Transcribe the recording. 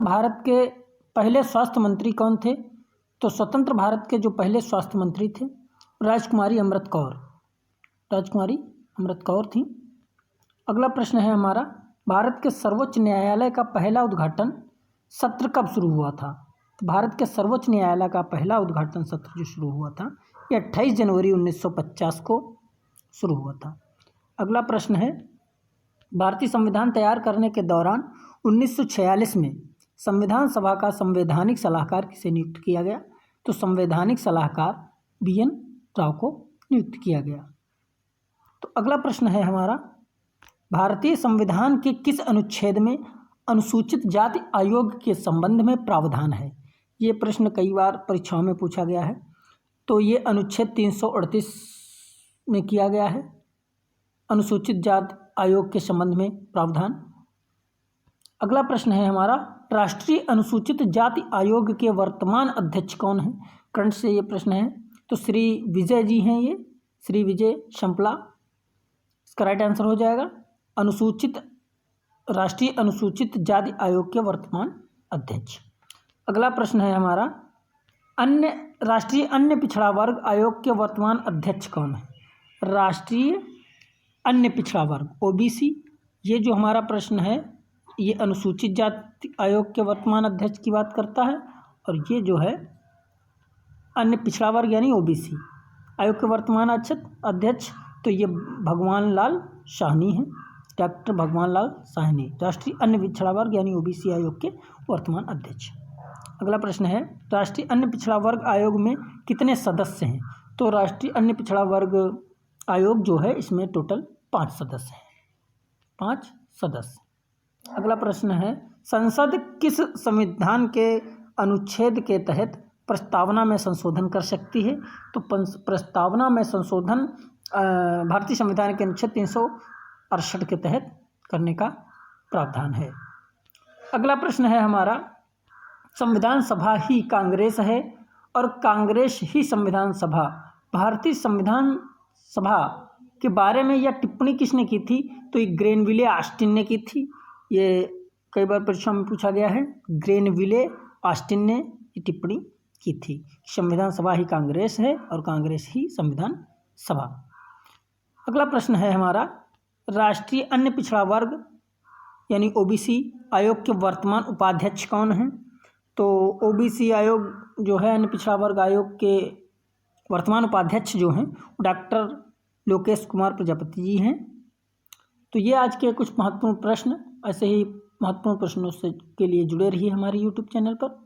भारत के पहले स्वास्थ्य मंत्री कौन थे? तो स्वतंत्र भारत के जो पहले स्वास्थ्य मंत्री थे राजकुमारी अमृत कौर थी। अगला प्रश्न है हमारा, भारत के सर्वोच्च न्यायालय का पहला उद्घाटन सत्र कब शुरू हुआ था? भारत के सर्वोच्च न्यायालय का पहला उद्घाटन सत्र जो शुरू हुआ था यह 28 जनवरी 1950 को शुरू हुआ था। अगला प्रश्न है, भारतीय संविधान तैयार करने के दौरान 1946 में संविधान सभा का संवैधानिक सलाहकार किसे नियुक्त किया गया? तो संवैधानिक सलाहकार BN राव को नियुक्त किया गया। तो अगला प्रश्न है हमारा, भारतीय संविधान के किस अनुच्छेद में अनुसूचित जाति आयोग के संबंध में प्रावधान है? ये प्रश्न कई बार परीक्षाओं में पूछा गया है। तो ये अनुच्छेद 338 में किया गया है, अनुसूचित जाति आयोग के संबंध में प्रावधान। अगला प्रश्न है हमारा, राष्ट्रीय अनुसूचित जाति आयोग के वर्तमान अध्यक्ष कौन हैं? करंट से ये प्रश्न है। तो श्री विजय जी हैं, ये श्री विजय शंपला इसका राइट आंसर हो जाएगा। राष्ट्रीय अनुसूचित जाति आयोग के वर्तमान अध्यक्ष। अगला प्रश्न है हमारा, राष्ट्रीय अन्य पिछड़ा वर्ग आयोग के वर्तमान अध्यक्ष कौन है? राष्ट्रीय अन्य पिछड़ा वर्ग OBC, ये जो हमारा प्रश्न है ये अनुसूचित जाति आयोग के वर्तमान अध्यक्ष की बात करता है, और ये जो है अन्य पिछड़ा वर्ग यानी OBC आयोग के वर्तमान अध्यक्ष तो ये भगवान लाल साहनी हैं, डॉक्टर भगवान लाल साहनी, राष्ट्रीय अन्य पिछड़ा वर्ग यानी OBC आयोग के वर्तमान अध्यक्ष। अगला प्रश्न है, राष्ट्रीय अन्य पिछड़ा वर्ग आयोग में कितने सदस्य हैं? तो राष्ट्रीय अन्य पिछड़ा वर्ग आयोग जो है इसमें टोटल 5 सदस्य हैं, 5 सदस्य। अगला प्रश्न है, संसद किस संविधान के अनुच्छेद के तहत प्रस्तावना में संशोधन कर सकती है? तो प्रस्तावना में संशोधन भारतीय संविधान के अनुच्छेद 368 के तहत करने का प्रावधान है। अगला प्रश्न है हमारा, संविधान सभा ही कांग्रेस है और कांग्रेस ही संविधान सभा, भारतीय संविधान सभा के बारे में यह टिप्पणी किसने की थी? तो ये ग्रेनविले ऑस्टिन ने की थी। ये कई बार परीक्षा में पूछा गया है, ग्रेनविले ऑस्टिन ने ये टिप्पणी की थी। संविधान सभा ही कांग्रेस है और कांग्रेस ही संविधान सभा। अगला प्रश्न है हमारा, राष्ट्रीय अन्य पिछड़ा वर्ग यानी OBC आयोग के वर्तमान उपाध्यक्ष कौन हैं? तो OBC आयोग जो है अन्य पिछड़ा वर्ग आयोग के वर्तमान उपाध्यक्ष जो हैं डॉक्टर लोकेश कुमार प्रजापति जी हैं। तो ये आज के कुछ महत्वपूर्ण प्रश्न, ऐसे ही महत्वपूर्ण प्रश्नों से के लिए जुड़े रहिए हमारे YouTube चैनल पर।